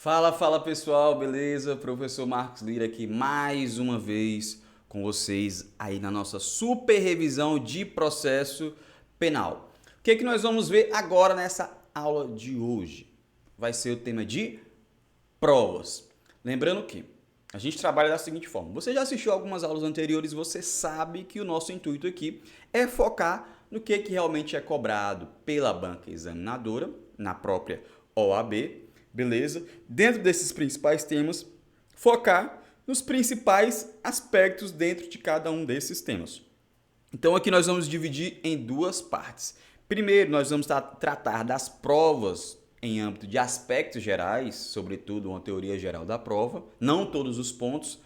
Fala pessoal, beleza? Professor Marcos Lira aqui mais uma vez com vocês aí na nossa super revisão de processo penal. O que é que nós vamos ver agora nessa aula de hoje? Vai ser o tema de provas. Lembrando que a gente trabalha da seguinte forma: você já assistiu algumas aulas anteriores, você sabe que o nosso intuito aqui é focar no que realmente é cobrado pela banca examinadora, na própria OAB, beleza? Dentro desses principais temas, focar nos principais aspectos dentro de cada um desses temas. Então aqui nós vamos dividir em duas partes. Primeiro, nós vamos tratar das provas em âmbito de aspectos gerais, sobretudo uma teoria geral da prova, não todos os pontos.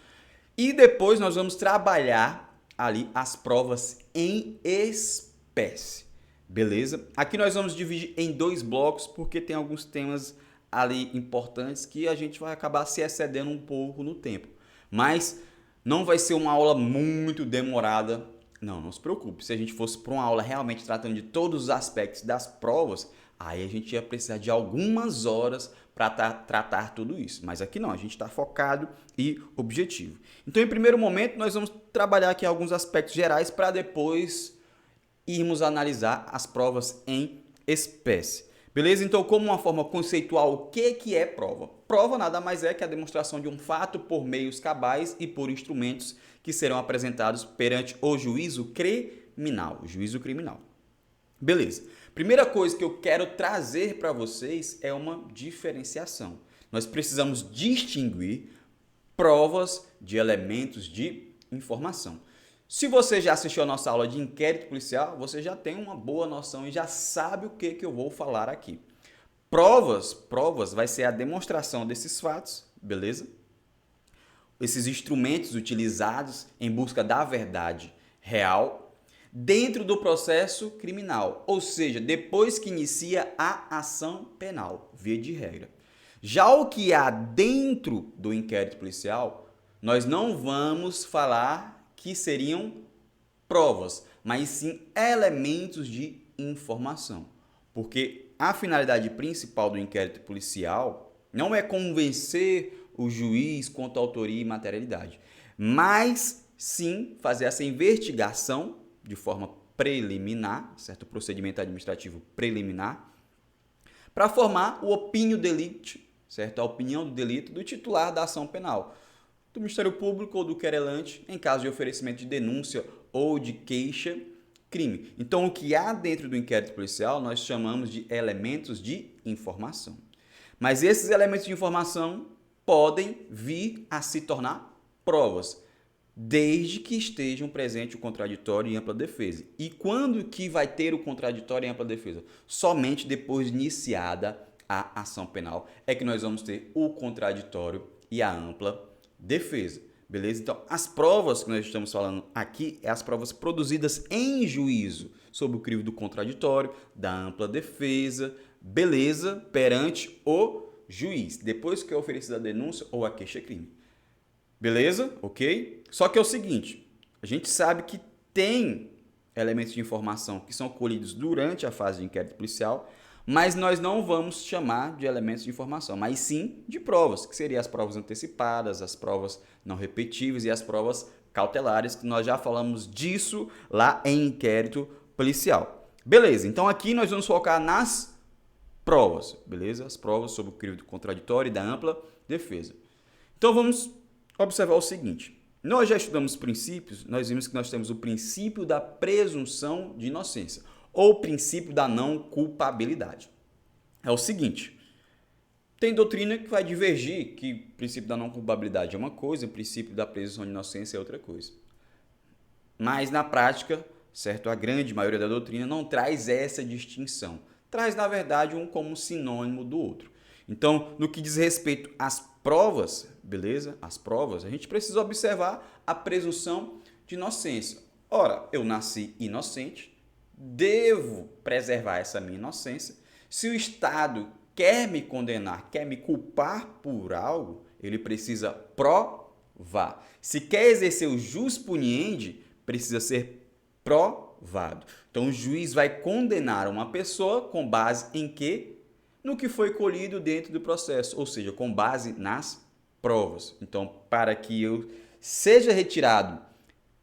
E depois nós vamos trabalhar ali as provas em espécie, beleza? Aqui nós vamos dividir em dois blocos porque tem alguns temas ali importantes que a gente vai acabar se excedendo um pouco no tempo. Mas não vai ser uma aula muito demorada. Não se preocupe. Se a gente fosse para uma aula realmente tratando de todos os aspectos das provas, aí a gente ia precisar de algumas horas para tratar tudo isso. Mas aqui não, a gente está focado e objetivo. Então, em primeiro momento, nós vamos trabalhar aqui alguns aspectos gerais para depois irmos analisar as provas em espécie. Beleza? Então, como uma forma conceitual, o que é prova? Prova nada mais é que a demonstração de um fato por meios cabais e por instrumentos que serão apresentados perante o juízo criminal. Beleza. Primeira coisa que eu quero trazer para vocês é uma diferenciação. Nós precisamos distinguir provas de elementos de informação. Se você já assistiu a nossa aula de inquérito policial, você já tem uma boa noção e já sabe o que eu vou falar aqui. Provas vai ser a demonstração desses fatos, beleza? Esses instrumentos utilizados em busca da verdade real dentro do processo criminal, ou seja, depois que inicia a ação penal, via de regra. Já o que há dentro do inquérito policial, nós não vamos falar que seriam provas, mas sim elementos de informação. Porque a finalidade principal do inquérito policial não é convencer o juiz quanto à autoria e materialidade, mas sim fazer essa investigação de forma preliminar, certo? Procedimento administrativo preliminar, para formar o opinio delicti, certo? A opinião do delito do titular da ação penal, do Ministério Público ou do querelante, em caso de oferecimento de denúncia ou de queixa-crime. Então, o que há dentro do inquérito policial nós chamamos de elementos de informação. Mas esses elementos de informação podem vir a se tornar provas, desde que estejam presentes o contraditório e ampla defesa. E quando que vai ter o contraditório e ampla defesa? Somente depois de iniciada a ação penal é que nós vamos ter o contraditório e a ampla defesa, beleza? Então, as provas que nós estamos falando aqui é as provas produzidas em juízo sob o crivo do contraditório, da ampla defesa, beleza? Perante o juiz, depois que é oferecida a denúncia ou a queixa-crime. Beleza? Ok? Só que é o seguinte, a gente sabe que tem elementos de informação que são colhidos durante a fase de inquérito policial, mas nós não vamos chamar de elementos de informação, mas sim de provas, que seriam as provas antecipadas, as provas não repetíveis e as provas cautelares, que nós já falamos disso lá em inquérito policial. Beleza, então aqui nós vamos focar nas provas, beleza? As provas sobre o crivo do contraditório e da ampla defesa. Então vamos observar o seguinte, nós já estudamos princípios, nós vimos que nós temos o princípio da presunção de inocência, ou o princípio da não culpabilidade. É o seguinte, tem doutrina que vai divergir que o princípio da não culpabilidade é uma coisa, o princípio da presunção de inocência é outra coisa. Mas na prática, certo, a grande maioria da doutrina não traz essa distinção. Traz, na verdade, um como sinônimo do outro. Então, no que diz respeito às provas, beleza? As provas, a gente precisa observar a presunção de inocência. Ora, eu nasci inocente, devo preservar essa minha inocência. Se o Estado quer me condenar, quer me culpar por algo, ele precisa provar. Se quer exercer o jus puniendi, precisa ser provado. Então, o juiz vai condenar uma pessoa com base em quê? no que foi colhido dentro do processo, ou seja, com base nas provas. Então, para que eu seja retirado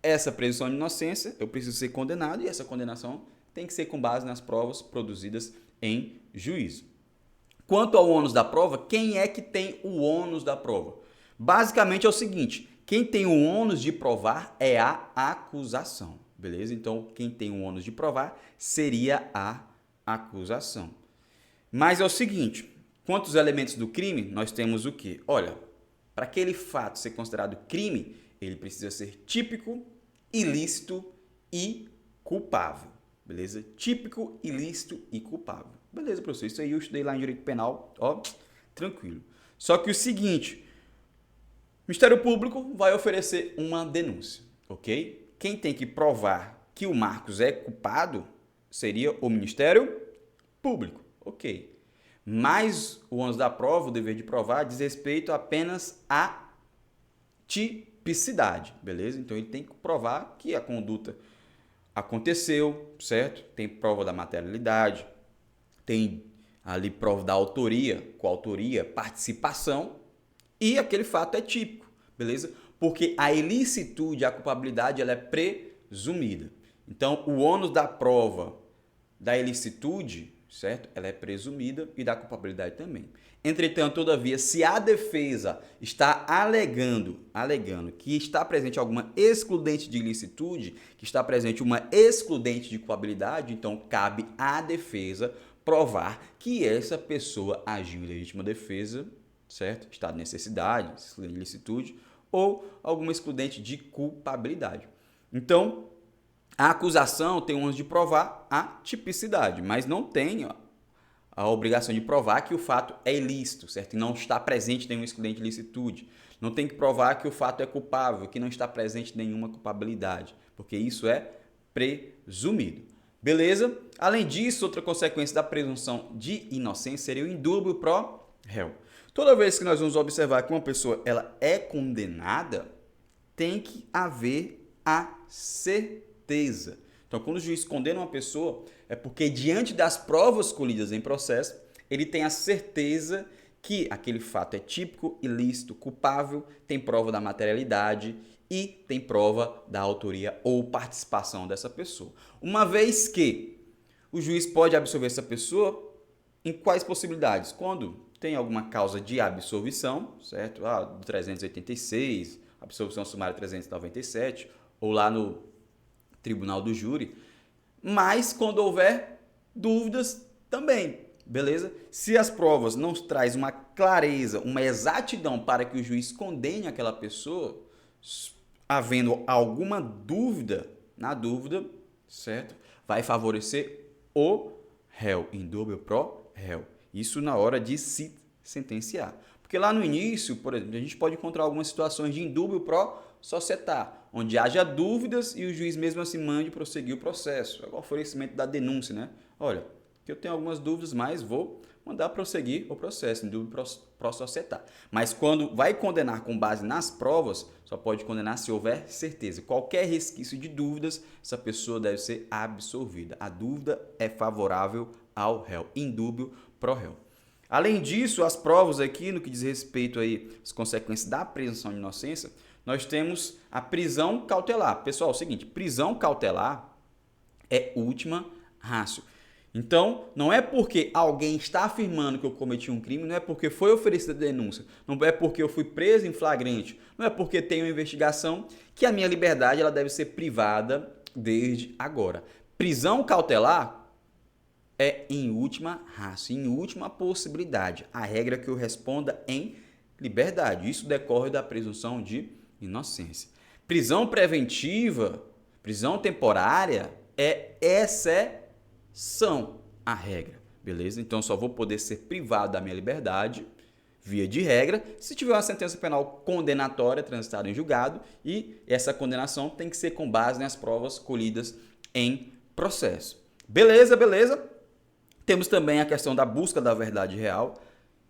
essa presunção de inocência, eu preciso ser condenado e essa condenação tem que ser com base nas provas produzidas em juízo. Quanto ao ônus da prova, quem é que tem o ônus da prova? Basicamente é o seguinte, quem tem o ônus de provar é a acusação, beleza? Então, quem tem o ônus de provar seria a acusação. Mas é o seguinte, quanto aos elementos do crime, nós temos o quê? Olha, para aquele fato ser considerado crime, ele precisa ser típico, ilícito e culpável, beleza? Típico, ilícito e culpável. Beleza, professor, isso aí eu estudei lá em Direito Penal, ó, tranquilo. Só que o seguinte, o Ministério Público vai oferecer uma denúncia, ok? Quem tem que provar que o Marcos é culpado seria o Ministério Público, ok? Mas o ônus da prova, o dever de provar, diz respeito apenas à tipicidade, beleza? Então ele tem que provar que a conduta aconteceu, certo? Tem prova da materialidade, tem ali prova da autoria, coautoria, participação, e aquele fato é típico, beleza? Porque a ilicitude, a culpabilidade, ela é presumida. Então, o ônus da prova da ilicitude, certo? Ela é presumida e da culpabilidade também. Entretanto, todavia, se a defesa está alegando que está presente alguma excludente de ilicitude, que está presente uma excludente de culpabilidade, então cabe à defesa provar que essa pessoa agiu em legítima defesa, certo? Estado de necessidade, ilicitude ou alguma excludente de culpabilidade. Então, a acusação tem o ônus de provar a tipicidade, mas não tem a obrigação de provar que o fato é ilícito, certo? E não está presente nenhuma excludente de ilicitude. Não tem que provar que o fato é culpável, que não está presente nenhuma culpabilidade, porque isso é presumido. Beleza? Além disso, outra consequência da presunção de inocência seria o indúbio pro réu. Toda vez que nós vamos observar que uma pessoa ela é condenada, tem que haver a certeza. Então, quando o juiz condena uma pessoa, é porque diante das provas colhidas em processo, ele tem a certeza que aquele fato é típico, ilícito, culpável, tem prova da materialidade e tem prova da autoria ou participação dessa pessoa. Uma vez que o juiz pode absolver essa pessoa, em quais possibilidades? Quando tem alguma causa de absolvição, certo? Do 386, absolvição sumária 397, ou lá no Tribunal do Júri, mas quando houver dúvidas também, beleza? Se as provas não trazem uma clareza, uma exatidão para que o juiz condene aquela pessoa, havendo alguma dúvida, na dúvida, certo? Vai favorecer o réu, indúbio pro réu. Isso na hora de se sentenciar. Porque lá no início, por exemplo, a gente pode encontrar algumas situações de indúbio pro societar, onde haja dúvidas e o juiz mesmo assim mande prosseguir o processo. É o oferecimento da denúncia, né? Olha, que eu tenho algumas dúvidas, mas vou mandar prosseguir o processo, indúbio pro societar. Mas quando vai condenar com base nas provas, só pode condenar se houver certeza. Qualquer resquício de dúvidas, essa pessoa deve ser absolvida. A dúvida é favorável ao réu, indúbio pro réu. Além disso, as provas aqui, no que diz respeito aí às consequências da presunção de inocência, nós temos a prisão cautelar. Pessoal, é o seguinte, prisão cautelar é última ratio. Então, não é porque alguém está afirmando que eu cometi um crime, não é porque foi oferecida a denúncia, não é porque eu fui preso em flagrante, não é porque tem uma investigação que a minha liberdade ela deve ser privada desde agora. Prisão cautelar é em última ratio, em última possibilidade. A regra é que eu responda em liberdade. Isso decorre da presunção de inocência. Prisão preventiva, prisão temporária é exceção à regra, beleza? Então, só vou poder ser privado da minha liberdade, via de regra, se tiver uma sentença penal condenatória transitada em julgado e essa condenação tem que ser com base nas provas colhidas em processo. Beleza, beleza? Temos também a questão da busca da verdade real.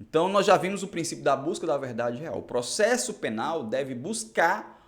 Então, nós já vimos o princípio da busca da verdade real. O processo penal deve buscar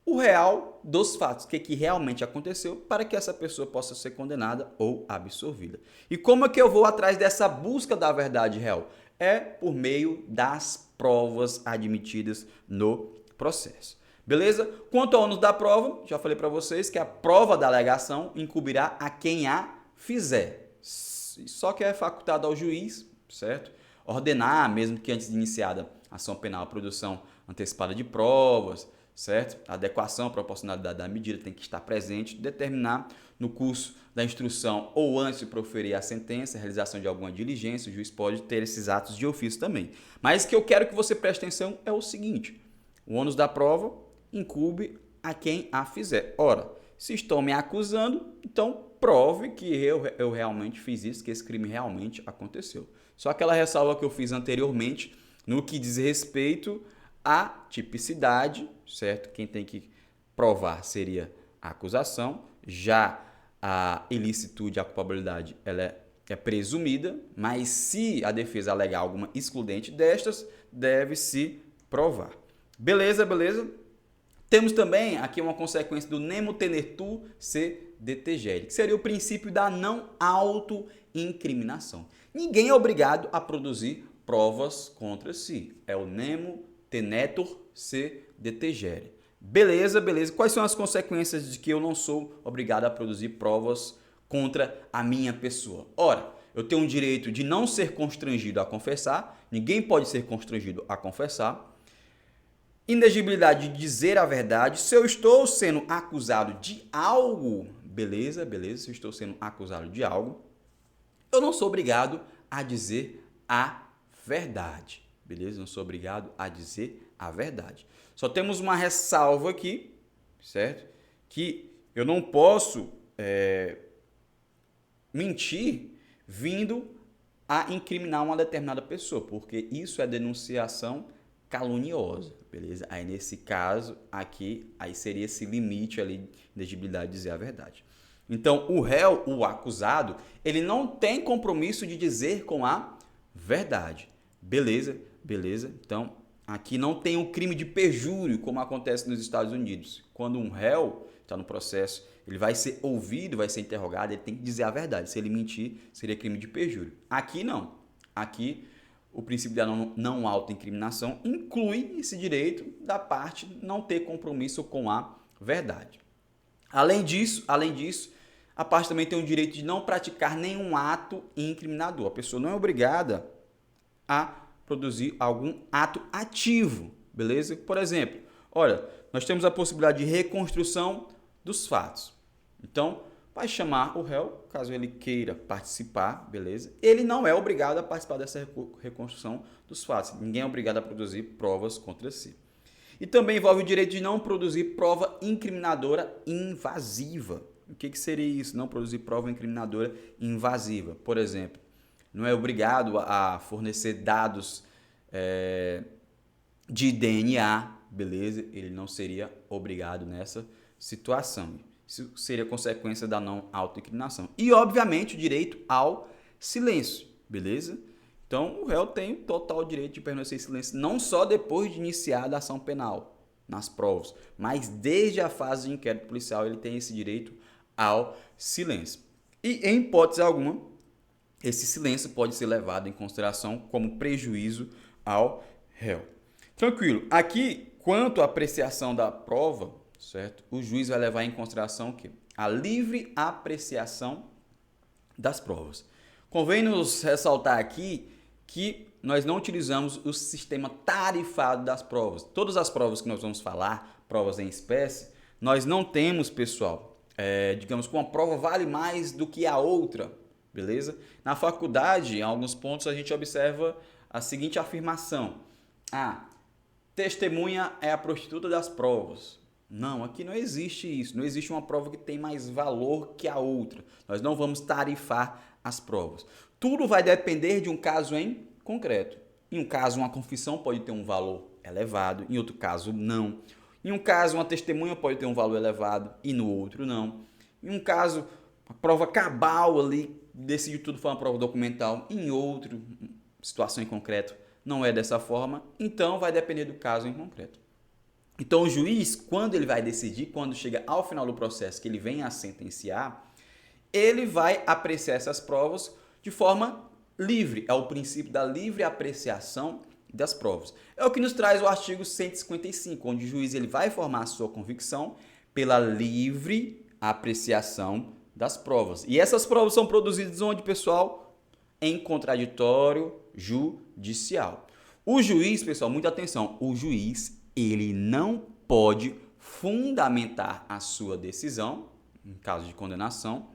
o real dos fatos, o que realmente aconteceu, para que essa pessoa possa ser condenada ou absolvida. E como é que eu vou atrás dessa busca da verdade real? É por meio das provas admitidas no processo. Beleza? Quanto ao ônus da prova, já falei para vocês que a prova da alegação incumbirá a quem a fizer. Só que é facultado ao juiz, certo? Ordenar, mesmo que antes de iniciada a ação penal, a produção antecipada de provas, certo? A adequação, a proporcionalidade da medida tem que estar presente, determinar no curso da instrução ou antes de proferir a sentença, a realização de alguma diligência, o juiz pode ter esses atos de ofício também. Mas o que eu quero que você preste atenção é o seguinte: o ônus da prova incumbe a quem a fizer. Ora, se estão me acusando, então prove que eu realmente fiz isso, que esse crime realmente aconteceu. Só aquela ressalva que eu fiz anteriormente no que diz respeito à tipicidade, certo? Quem tem que provar seria a acusação, já a ilicitude, a culpabilidade, ela é presumida, mas se a defesa alegar alguma excludente destas, deve-se provar. Beleza, beleza? Temos também aqui uma consequência do nemo tener tu se detegere, que seria o princípio da não autoincriminação. Ninguém é obrigado a produzir provas contra si. É o nemo tenetur se detegere. Beleza, beleza. Quais são as consequências de que eu não sou obrigado a produzir provas contra a minha pessoa? Ora, eu tenho o direito de não ser constrangido a confessar. Ninguém pode ser constrangido a confessar. Inexigibilidade de dizer a verdade. Se eu estou sendo acusado de algo, beleza, beleza, se eu estou sendo acusado de algo, eu não sou obrigado a dizer a verdade, beleza? Não sou obrigado a dizer a verdade. Só temos uma ressalva aqui, certo? Que eu não posso mentir vindo a incriminar uma determinada pessoa, porque isso é denunciação caluniosa, beleza? Aí nesse caso aqui, aí seria esse limite ali de inexigibilidade de dizer a verdade. Então o réu, o acusado, ele não tem compromisso de dizer com a verdade, beleza? Beleza? Então aqui não tem o crime de perjúrio como acontece nos Estados Unidos. Quando um réu está no processo, ele vai ser ouvido, vai ser interrogado, ele tem que dizer a verdade. Se ele mentir, seria crime de perjúrio. Aqui não. Aqui o princípio da não autoincriminação inclui esse direito da parte não ter compromisso com a verdade. Além disso, a parte também tem o direito de não praticar nenhum ato incriminador. A pessoa não é obrigada a produzir algum ato ativo, beleza? Por exemplo, olha, nós temos a possibilidade de reconstrução dos fatos. Então, vai chamar o réu, caso ele queira participar, beleza? Ele não é obrigado a participar dessa reconstrução dos fatos. Ninguém é obrigado a produzir provas contra si. E também envolve o direito de não produzir prova incriminadora invasiva. O que seria isso? Não produzir prova incriminadora invasiva. Por exemplo, não é obrigado a fornecer dados de DNA, beleza? Ele não seria obrigado nessa situação. Isso seria consequência da não autoincriminação. E, obviamente, o direito ao silêncio, beleza? Então, o réu tem o total direito de permanecer em silêncio, não só depois de iniciada a ação penal, nas provas, mas desde a fase de inquérito policial ele tem esse direito ao silêncio. E, em hipótese alguma, esse silêncio pode ser levado em consideração como prejuízo ao réu. Tranquilo. Aqui, quanto à apreciação da prova, certo? O juiz vai levar em consideração o quê? A livre apreciação das provas. Convém nos ressaltar aqui que nós não utilizamos o sistema tarifado das provas. Todas as provas que nós vamos falar, provas em espécie, nós não temos, pessoal, digamos que uma prova vale mais do que a outra, beleza? Na faculdade, em alguns pontos, a gente observa a seguinte afirmação: testemunha é a prostituta das provas. Não, aqui não existe isso. Não existe uma prova que tem mais valor que a outra. Nós não vamos tarifar as provas. Tudo vai depender de um caso em concreto. Em um caso, uma confissão pode ter um valor elevado, em outro caso, não. Em um caso, uma testemunha pode ter um valor elevado e no outro, não. Em um caso, a prova cabal ali, decide tudo foi uma prova documental. Em outro, situação em concreto, não é dessa forma. Então, vai depender do caso em concreto. Então, o juiz, quando ele vai decidir, quando chega ao final do processo, que ele vem a sentenciar, ele vai apreciar essas provas de forma livre. É o princípio da livre apreciação das provas. É o que nos traz o artigo 155, onde o juiz ele vai formar a sua convicção pela livre apreciação das provas. E essas provas são produzidas onde, pessoal? Em contraditório judicial. O juiz, pessoal, muita atenção, o juiz ele não pode fundamentar a sua decisão, em caso de condenação,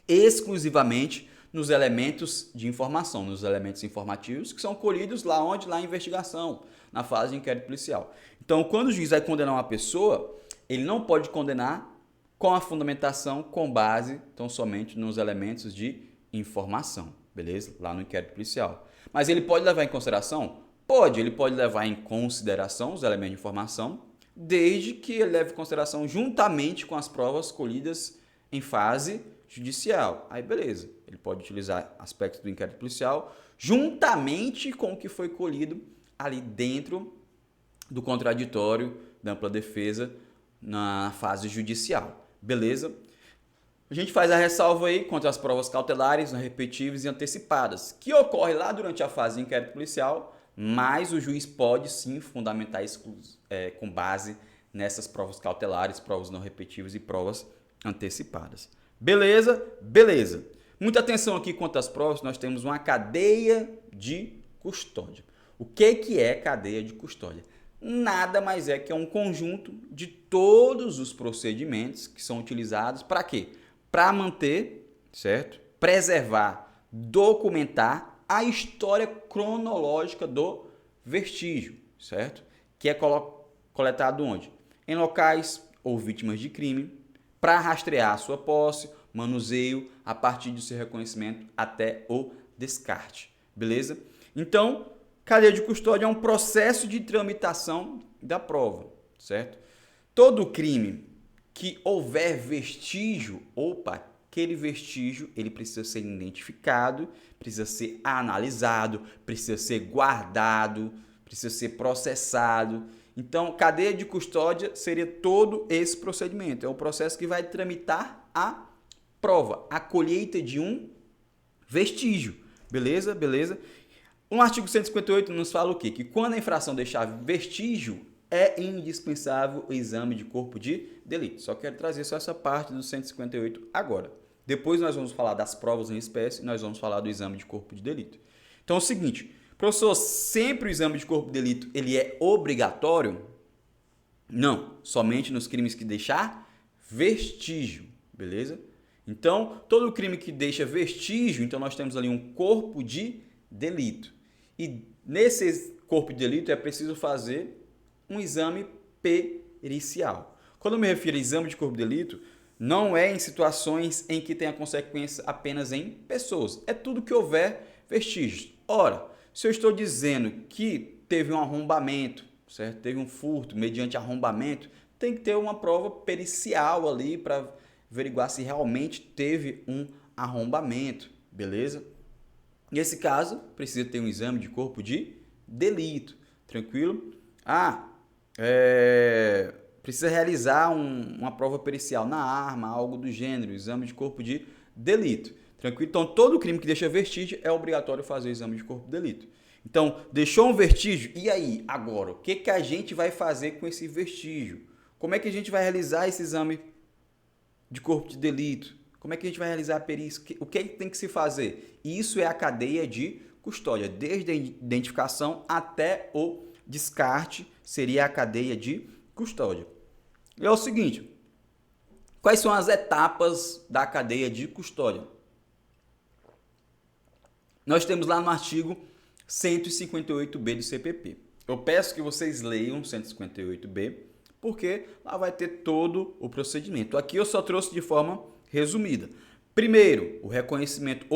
exclusivamente nos elementos de informação, nos elementos informativos que são colhidos lá onde? Lá em investigação, na fase de inquérito policial. Então, quando o juiz vai condenar uma pessoa, ele não pode condenar com a fundamentação com base, então, somente nos elementos de informação, beleza? Lá no inquérito policial. Mas ele pode levar em consideração? Pode, ele pode levar em consideração os elementos de informação, desde que ele leve em consideração juntamente com as provas colhidas em fase judicial. Aí beleza, ele pode utilizar aspectos do inquérito policial juntamente com o que foi colhido ali dentro do contraditório da ampla defesa na fase judicial. Beleza? A gente faz a ressalva aí contra as provas cautelares, não repetíveis e antecipadas, que ocorre lá durante a fase de inquérito policial, mas o juiz pode sim fundamentar isso com base nessas provas cautelares, provas não repetíveis e provas antecipadas. Beleza? Beleza. Muita atenção aqui quanto às provas, nós temos uma cadeia de custódia. O que é cadeia de custódia? Nada mais é que um conjunto de todos os procedimentos que são utilizados para quê? Para manter, certo? Preservar, documentar a história cronológica do vestígio, certo? Que é coletado onde? Em locais ou vítimas de crime, para rastrear a sua posse, manuseio, a partir do seu reconhecimento até o descarte, beleza? Então, cadeia de custódia é um processo de tramitação da prova, certo? Todo crime que houver vestígio, aquele vestígio, ele precisa ser identificado, precisa ser analisado, precisa ser guardado, precisa ser processado. Então, cadeia de custódia seria todo esse procedimento. É o processo que vai tramitar a prova, a colheita de um vestígio. Beleza? Beleza? O artigo 158 nos fala o quê? Que quando a infração deixar vestígio, é indispensável o exame de corpo de delito. Só quero trazer só essa parte do 158 agora. Depois nós vamos falar das provas em espécie e nós vamos falar do exame de corpo de delito. Então é o seguinte, professor, sempre o exame de corpo de delito ele é obrigatório? Não, somente nos crimes que deixar vestígio, beleza? Então, todo crime que deixa vestígio, então nós temos ali um corpo de delito. E nesse corpo de delito é preciso fazer um exame pericial. Quando eu me refiro a exame de corpo de delito, não é em situações em que tenha consequência apenas em pessoas. É tudo que houver vestígios. Ora, se eu estou dizendo que teve um arrombamento, certo? Teve um furto mediante arrombamento, tem que ter uma prova pericial ali para averiguar se realmente teve um arrombamento, beleza? Nesse caso, precisa ter um exame de corpo de delito, tranquilo? Precisa realizar uma prova pericial na arma, algo do gênero, exame de corpo de delito, tranquilo? Então, todo crime que deixa vestígio é obrigatório fazer o exame de corpo de delito. Então, deixou um vestígio, e aí, agora, o que a gente vai fazer com esse vestígio? Como é que a gente vai realizar esse exame de corpo de delito? Como é que a gente vai realizar a perícia? O que tem que se fazer? Isso é a cadeia de custódia, desde a identificação até o descarte, seria a cadeia de custódia. E é o seguinte, quais são as etapas da cadeia de custódia? Nós temos lá no artigo 158B do CPP. Eu peço que vocês leiam 158B, porque lá vai ter todo o procedimento. Aqui eu só trouxe de forma resumida. Primeiro, o reconhecimento.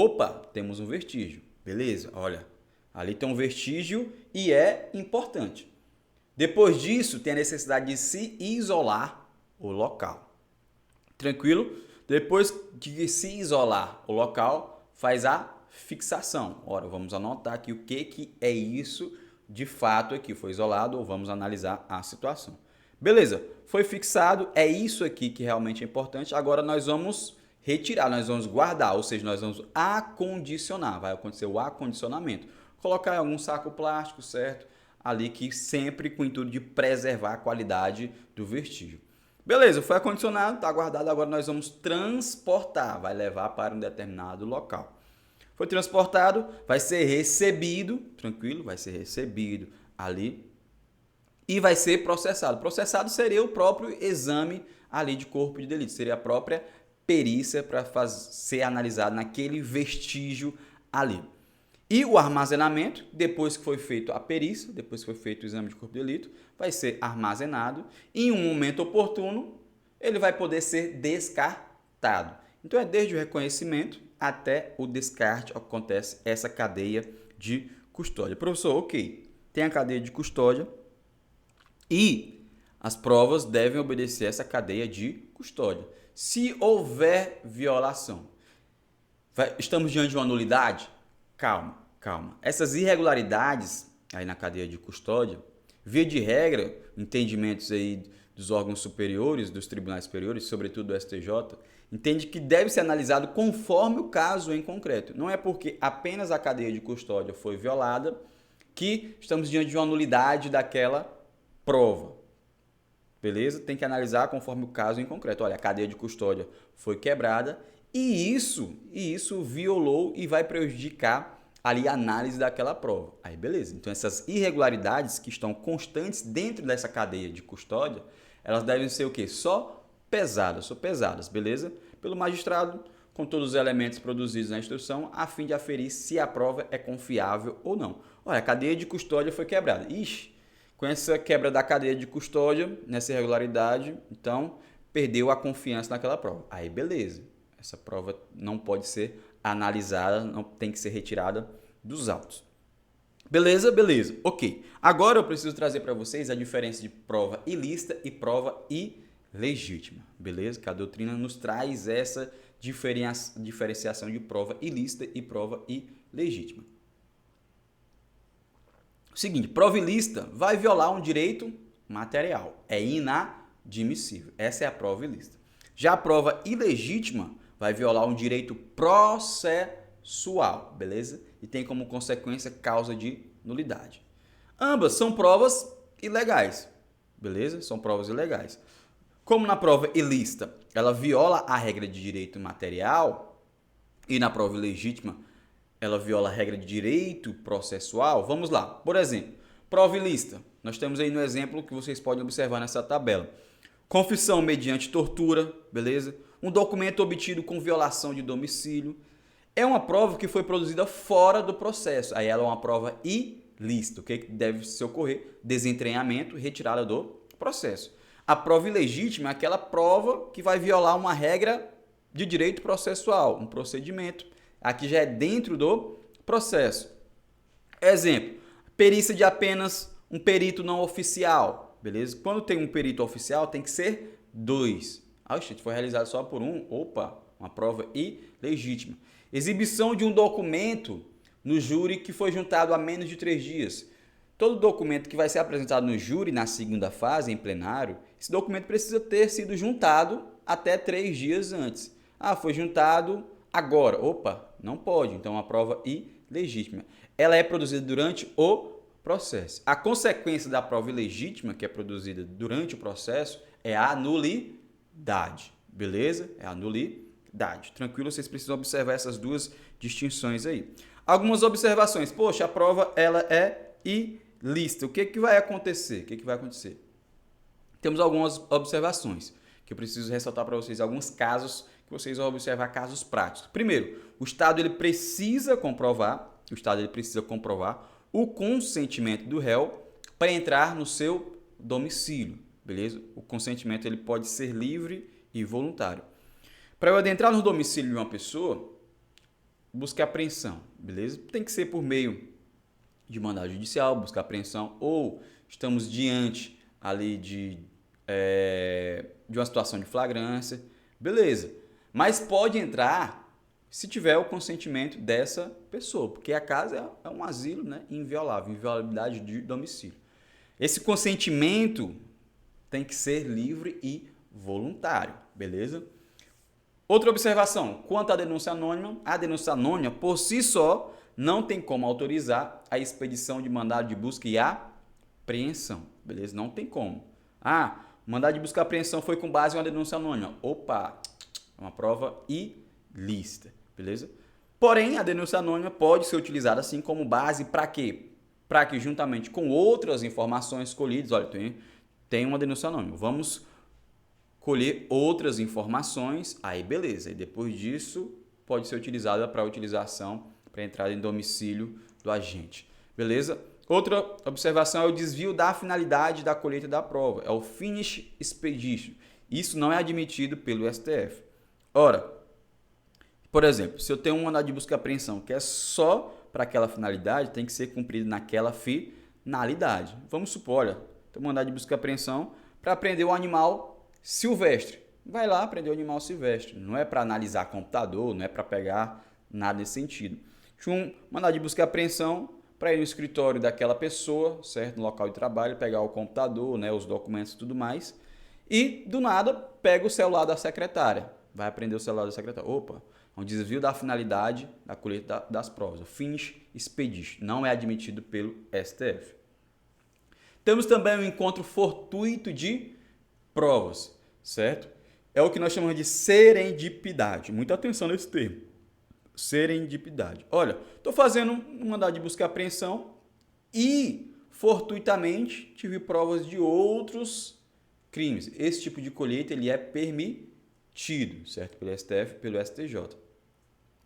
Temos um vestígio. Beleza, olha, ali tem um vestígio e é importante. Depois disso, tem a necessidade de se isolar o local. Tranquilo? Depois de se isolar o local, faz a fixação. Ora, vamos anotar aqui o que é isso de fato aqui. Foi isolado ou vamos analisar a situação. Beleza, foi fixado, é isso aqui que realmente é importante. Agora nós vamos retirar, nós vamos guardar, ou seja, nós vamos acondicionar, vai acontecer o acondicionamento. Colocar em algum saco plástico, certo? Ali que sempre com o intuito de preservar a qualidade do vestígio. Beleza, foi acondicionado, está guardado, agora nós vamos transportar, vai levar para um determinado local. Foi transportado, vai ser recebido, tranquilo, vai ser recebido ali e vai ser processado. Processado seria o próprio exame ali de corpo de delito, seria a própria perícia para ser analisado naquele vestígio ali. E o armazenamento, depois que foi feito a perícia, depois que foi feito o exame de corpo de delito, vai ser armazenado e em um momento oportuno ele vai poder ser descartado. Então é desde o reconhecimento até o descarte acontece essa cadeia de custódia. Professor, ok, tem a cadeia de custódia e as provas devem obedecer essa cadeia de custódia. Se houver violação, estamos diante de uma nulidade? Calma, calma. Essas irregularidades aí na cadeia de custódia, via de regra, entendimentos aí dos órgãos superiores, dos tribunais superiores, sobretudo do STJ, entende que deve ser analisado conforme o caso em concreto. Não é porque apenas a cadeia de custódia foi violada que estamos diante de uma nulidade daquela prova. Beleza? Tem que analisar conforme o caso em concreto. Olha, a cadeia de custódia foi quebrada e isso violou e vai prejudicar ali a análise daquela prova. Aí, beleza. Então, essas irregularidades que estão constantes dentro dessa cadeia de custódia, elas devem ser o quê? Só pesadas, beleza? Pelo magistrado, com todos os elementos produzidos na instrução, a fim de aferir se a prova é confiável ou não. Olha, a cadeia de custódia foi quebrada. Ixi, com essa quebra da cadeia de custódia, nessa irregularidade, então, perdeu a confiança naquela prova. Aí, beleza. Essa prova não pode ser analisada, não tem que ser retirada dos autos. Beleza? Beleza. Ok. Agora eu preciso trazer para vocês a diferença de prova ilícita e prova ilegítima. Beleza? Que a doutrina nos traz essa diferenciação de prova ilícita e prova ilegítima. Seguinte, prova ilícita vai violar um direito material. É inadmissível. Essa é a prova ilícita. Já a prova ilegítima vai violar um direito processual, beleza? E tem como consequência causa de nulidade. Ambas são provas ilegais, beleza? São provas ilegais. Como na prova ilícita ela viola a regra de direito material e na prova ilegítima ela viola a regra de direito processual, vamos lá. Por exemplo, prova ilícita. Nós temos aí no exemplo que vocês podem observar nessa tabela. Confissão mediante tortura, beleza? Um documento obtido com violação de domicílio. É uma prova que foi produzida fora do processo. Aí ela é uma prova ilícita. O que deve se ocorrer? Desentranhamento, retirada do processo. A prova ilegítima é aquela prova que vai violar uma regra de direito processual, um procedimento. Aqui já é dentro do processo. Exemplo, perícia de apenas um perito não oficial, beleza? Quando tem um perito oficial, tem que ser 2. Ah, gente, foi realizado só por um. Opa, uma prova ilegítima. Exibição de um documento no júri que foi juntado há menos de 3 dias. Todo documento que vai ser apresentado no júri na segunda fase, em plenário, esse documento precisa ter sido juntado até 3 dias antes. Ah, foi juntado agora. Opa, não pode. Então, uma prova ilegítima. Ela é produzida durante o processo. A consequência da prova ilegítima, que é produzida durante o processo, é a nulidade. Beleza? É a nulidade. Tranquilo, vocês precisam observar essas duas distinções aí. Algumas observações. Poxa, a prova ela é ilícita. O que vai acontecer? Temos algumas observações que eu preciso ressaltar para vocês. Alguns casos que vocês vão observar, casos práticos. Primeiro, o Estado ele precisa comprovar o consentimento do réu para entrar no seu domicílio. Beleza? O consentimento ele pode ser livre e voluntário. Para eu adentrar no domicílio de uma pessoa, buscar apreensão, beleza? Tem que ser por meio de mandado judicial, buscar apreensão, ou estamos diante ali de uma situação de flagrância, beleza? Mas pode entrar se tiver o consentimento dessa pessoa, porque a casa é um asilo, né, inviolável, inviolabilidade de domicílio. Esse consentimento tem que ser livre e voluntário, beleza? Outra observação, quanto à denúncia anônima, a denúncia anônima, por si só, não tem como autorizar a expedição de mandado de busca e apreensão, beleza? Não tem como. Ah, o mandado de busca e apreensão foi com base em uma denúncia anônima. Opa, é uma prova ilícita, beleza? Porém, a denúncia anônima pode ser utilizada assim como base para quê? Para que, juntamente com outras informações colhidas, olha, tem uma denúncia anônima, vamos colher outras informações, aí beleza. E depois disso, pode ser utilizada para utilização, para entrada em domicílio do agente, beleza? Outra observação é o desvio da finalidade da colheita da prova, é o finish expedition. Isso não é admitido pelo STF. Ora, por exemplo, se eu tenho um mandado de busca e apreensão que é só para aquela finalidade, tem que ser cumprido naquela finalidade. Vamos supor, olha, tem um mandado de busca e apreensão para apreender um animal silvestre. Vai lá aprender o animal silvestre. Não é para analisar computador, não é para pegar nada nesse sentido. Tinha um mandado de busca e apreensão para ir no escritório daquela pessoa, certo? No local de trabalho, pegar o computador, né, os documentos e tudo mais. E, do nada, pega o celular da secretária. Vai aprender o celular da secretária. Opa, é um desvio da finalidade da colheita das provas. O finish expedition. Não é admitido pelo STF. Temos também o encontro fortuito de provas, certo? É o que nós chamamos de serendipidade. Muita atenção nesse termo. Serendipidade. Olha, estou fazendo um mandado de busca e apreensão e, fortuitamente, tive provas de outros crimes. Esse tipo de colheita ele é permitido, certo? Pelo STF e pelo STJ.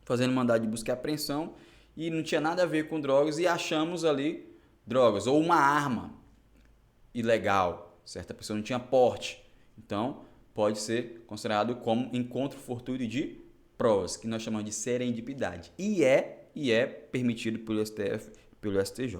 Fazendo mandado de busca e apreensão e não tinha nada a ver com drogas e achamos ali drogas ou uma arma ilegal, certo? A pessoa não tinha porte. Então, pode ser considerado como encontro fortuito de provas, que nós chamamos de serendipidade. E é permitido pelo STF e pelo STJ.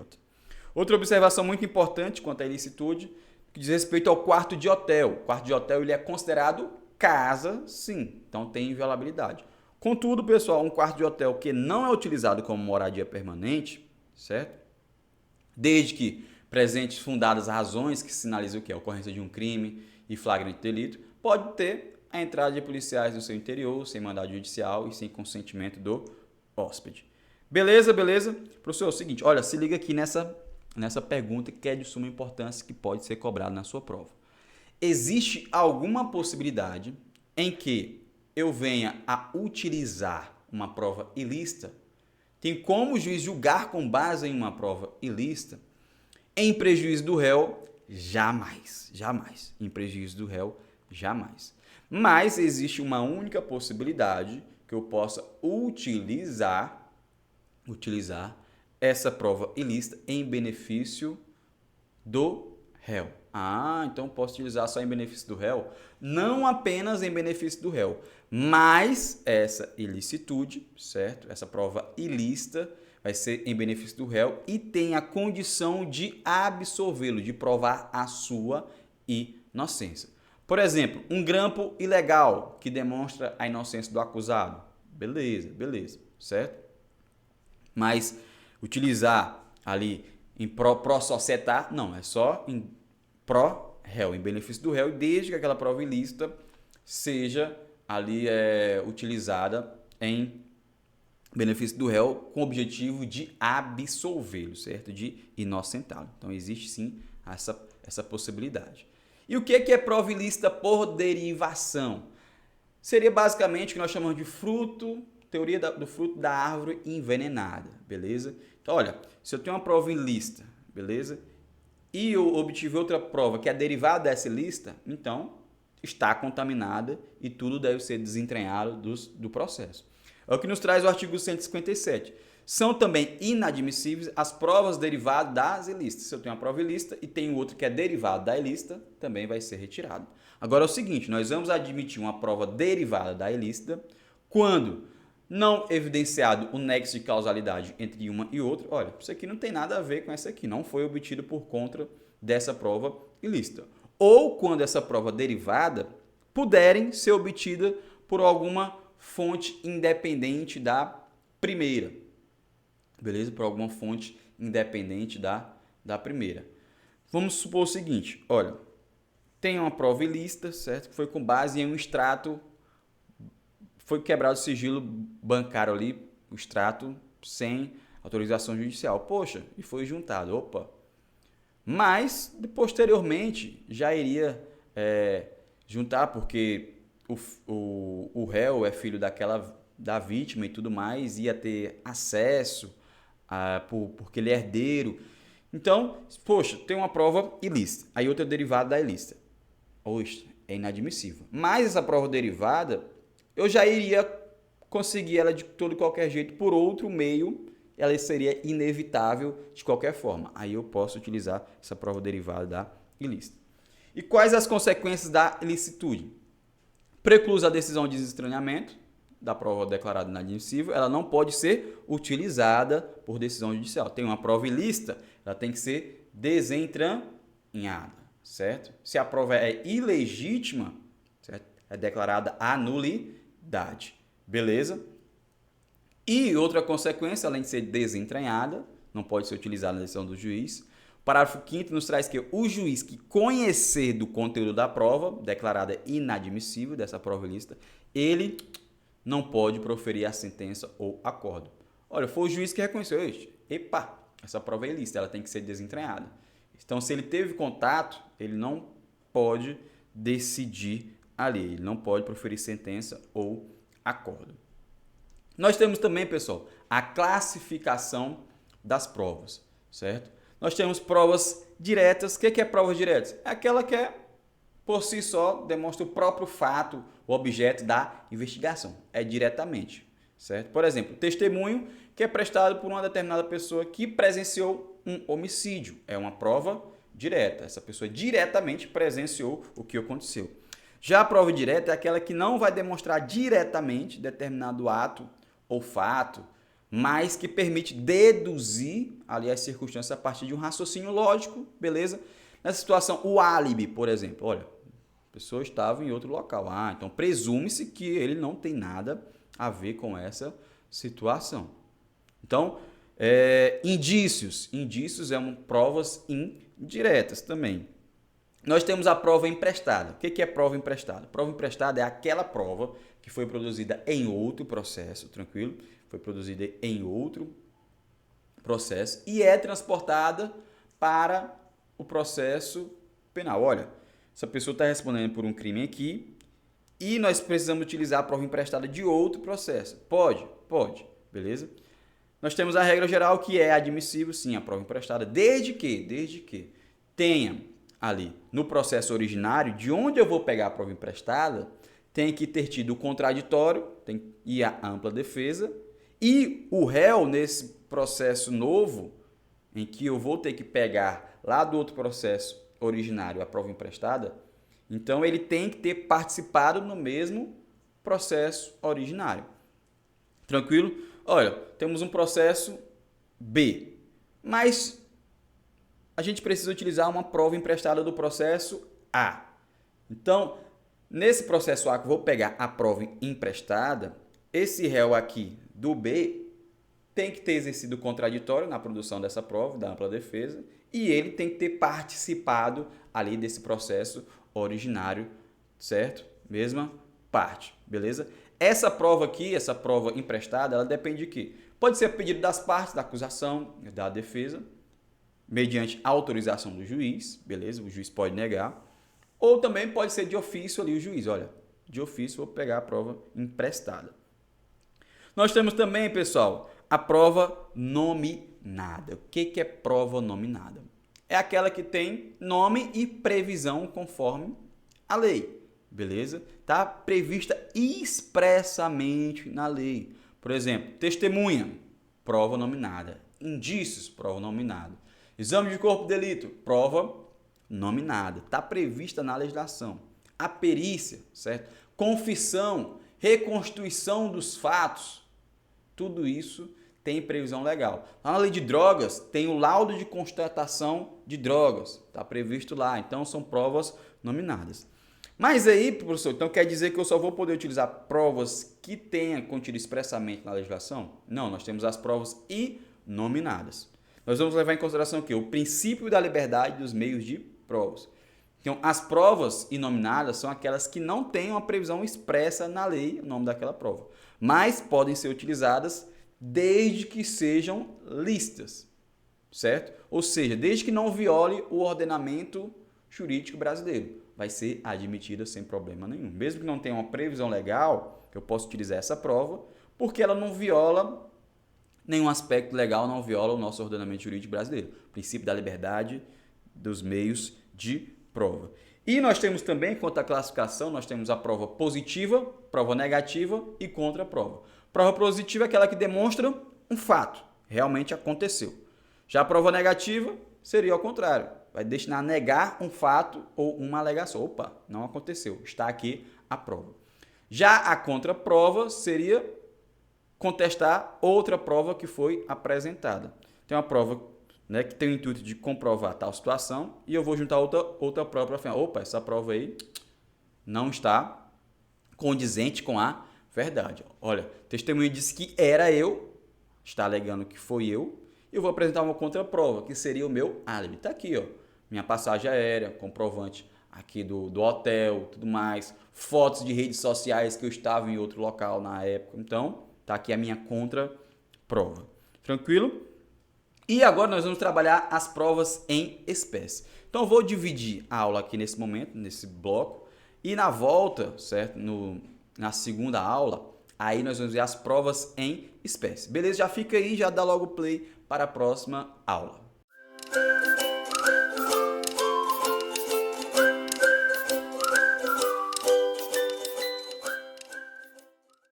Outra observação muito importante quanto à ilicitude, que diz respeito ao quarto de hotel. O quarto de hotel ele é considerado casa, sim. Então, tem inviolabilidade. Contudo, pessoal, um quarto de hotel que não é utilizado como moradia permanente, certo? Desde que presentes fundadas razões que sinalizam o que? A ocorrência de um crime e flagrante delito, pode ter a entrada de policiais no seu interior, sem mandado judicial e sem consentimento do hóspede. Beleza, beleza? Professor, é o seguinte, olha, se liga aqui nessa pergunta que é de suma importância que pode ser cobrada na sua prova. Existe alguma possibilidade em que eu venha a utilizar uma prova ilícita? Tem como o juiz julgar com base em uma prova ilícita? Em prejuízo do réu, jamais, jamais. Em prejuízo do réu, jamais. Mas existe uma única possibilidade que eu possa utilizar essa prova ilícita em benefício do réu. Ah, então posso utilizar só em benefício do réu? Não apenas em benefício do réu, mas essa ilicitude, certo? Essa prova ilícita vai ser em benefício do réu e tem a condição de absolvê-lo, de provar a sua inocência. Por exemplo, um grampo ilegal que demonstra a inocência do acusado. Beleza, beleza, certo? Mas utilizar ali em pró-societar, não, é só em pró-réu, em benefício do réu, desde que aquela prova ilícita seja ali utilizada em benefício do réu com o objetivo de absolvê-lo, certo? De inocentá-lo. Então, existe sim essa possibilidade. E o que é prova ilícita por derivação? Seria basicamente o que nós chamamos de teoria do fruto da árvore envenenada, beleza? Então, olha, se eu tenho uma prova ilícita, beleza? E eu obtive outra prova que é derivada dessa ilícita, então está contaminada e tudo deve ser desentranhado do processo. É o que nos traz o artigo 157. São também inadmissíveis as provas derivadas das ilícitas. Se eu tenho uma prova ilícita e tenho outra que é derivada da ilícita, também vai ser retirado. Agora é o seguinte, nós vamos admitir uma prova derivada da ilícita quando não evidenciado o nexo de causalidade entre uma e outra. Olha, isso aqui não tem nada a ver com essa aqui, não foi obtido por conta dessa prova ilícita. Ou quando essa prova derivada puderem ser obtida por alguma fonte independente da primeira. Beleza? Por alguma fonte independente da primeira. Vamos supor o seguinte, olha, tem uma prova ilícita, certo? Que foi com base em um extrato, foi quebrado o sigilo bancário ali, o extrato sem autorização judicial. Poxa, e foi juntado, opa. Mas, posteriormente, já iria juntar, porque o réu é filho da vítima e tudo mais, ia ter acesso, porque ele é herdeiro. Então, poxa, tem uma prova ilícita, aí outra derivada da ilícita. Oxe, é inadmissível. Mas essa prova derivada, eu já iria conseguir ela de todo e qualquer jeito por outro meio, ela seria inevitável de qualquer forma. Aí eu posso utilizar essa prova derivada da ilícita. E quais as consequências da ilicitude? Preclusa a decisão de desestranhamento da prova declarada inadmissível, ela não pode ser utilizada por decisão judicial. Tem uma prova ilícita, ela tem que ser desentranhada, certo? Se a prova é ilegítima, certo? É declarada a nulidade, beleza? E outra consequência, além de ser desentranhada, não pode ser utilizada na decisão do juiz. O parágrafo 5º nos traz que o juiz que conhecer do conteúdo da prova, declarada inadmissível dessa prova ilícita, ele não pode proferir a sentença ou acordo. Olha, foi o juiz que reconheceu, epa, essa prova é ilícita, ela tem que ser desentranhada. Então, se ele teve contato, ele não pode decidir ali, ele não pode proferir sentença ou acordo. Nós temos também, pessoal, a classificação das provas, certo? Nós temos provas diretas. O que é provas diretas? É aquela que por si só, demonstra o próprio fato, o objeto da investigação. É diretamente, certo? Por exemplo, testemunho que é prestado por uma determinada pessoa que presenciou um homicídio. É uma prova direta. Essa pessoa diretamente presenciou o que aconteceu. Já a prova direta é aquela que não vai demonstrar diretamente determinado ato ou fato, mas que permite deduzir ali as circunstâncias a partir de um raciocínio lógico, beleza? Nessa situação, o álibi, por exemplo, olha, a pessoa estava em outro local. Então presume-se que ele não tem nada a ver com essa situação. Então, indícios. Indícios são provas indiretas também. Nós temos a prova emprestada. O que é prova emprestada? Prova emprestada é aquela prova que foi produzida em outro processo, tranquilo? Foi produzida em outro processo e é transportada para o processo penal. Olha, essa pessoa está respondendo por um crime aqui e nós precisamos utilizar a prova emprestada de outro processo. Pode, beleza? Nós temos a regra geral que é admissível, sim, a prova emprestada, desde que tenha ali no processo originário, de onde eu vou pegar a prova emprestada, tem que ter tido o contraditório e a ampla defesa, e o réu, nesse processo novo, em que eu vou ter que pegar lá do outro processo originário a prova emprestada, então ele tem que ter participado no mesmo processo originário. Tranquilo? Olha, temos um processo B, mas a gente precisa utilizar uma prova emprestada do processo A. Então, nesse processo A que eu vou pegar a prova emprestada, esse réu aqui do B tem que ter exercido o contraditório na produção dessa prova, da ampla defesa, e ele tem que ter participado ali desse processo originário, certo? Mesma parte, beleza? Essa prova aqui, essa prova emprestada, ela depende de quê? Pode ser a pedido das partes, da acusação, da defesa, mediante autorização do juiz, beleza? O juiz pode negar. Ou também pode ser de ofício ali o juiz, olha, de ofício vou pegar a prova emprestada. Nós temos também, pessoal, a prova nominada. O que é prova nominada? É aquela que tem nome e previsão conforme a lei, beleza? Está prevista expressamente na lei. Por exemplo, testemunha, prova nominada. Indícios, prova nominada. Exame de corpo de delito, prova nominada. Está prevista na legislação. A perícia, certo? Confissão, reconstituição dos fatos, tudo isso tem previsão legal. Na lei de drogas, tem o laudo de constatação de drogas, está previsto lá, então são provas nominadas. Mas aí, professor, então quer dizer que eu só vou poder utilizar provas que tenha contido expressamente na legislação? Não, nós temos as provas inominadas. Nós vamos levar em consideração o quê? O princípio da liberdade dos meios de provas. Então, as provas inominadas são aquelas que não têm uma previsão expressa na lei, o nome daquela prova, mas podem ser utilizadas desde que sejam lícitas, certo? Ou seja, desde que não viole o ordenamento jurídico brasileiro, vai ser admitida sem problema nenhum. Mesmo que não tenha uma previsão legal, eu posso utilizar essa prova, porque ela não viola nenhum aspecto legal, não viola o nosso ordenamento jurídico brasileiro. Princípio da liberdade dos meios de prova. E nós temos também, quanto à classificação, nós temos a prova positiva, prova negativa e contra-prova. Prova positiva é aquela que demonstra um fato, realmente aconteceu. Já a prova negativa seria ao contrário, vai destinar a negar um fato ou uma alegação. Opa, não aconteceu, está aqui a prova. Já a contra-prova seria contestar outra prova que foi apresentada. Tem uma prova, né, que tem o intuito de comprovar tal situação e eu vou juntar outra prova para falar, opa, essa prova aí não está condizente com a verdade. Olha, o testemunho disse que era eu, está alegando que foi eu vou apresentar uma contraprova, que seria o meu álibi. Está aqui, ó, minha passagem aérea, comprovante aqui do hotel, tudo mais, fotos de redes sociais que eu estava em outro local na época. Então, está aqui a minha contraprova. Tranquilo? E agora nós vamos trabalhar as provas em espécie. Então eu vou dividir a aula aqui nesse momento, nesse bloco, e na volta, certo? Na segunda aula, aí nós vamos ver as provas em espécie. Beleza? Já fica aí, já dá logo play para a próxima aula.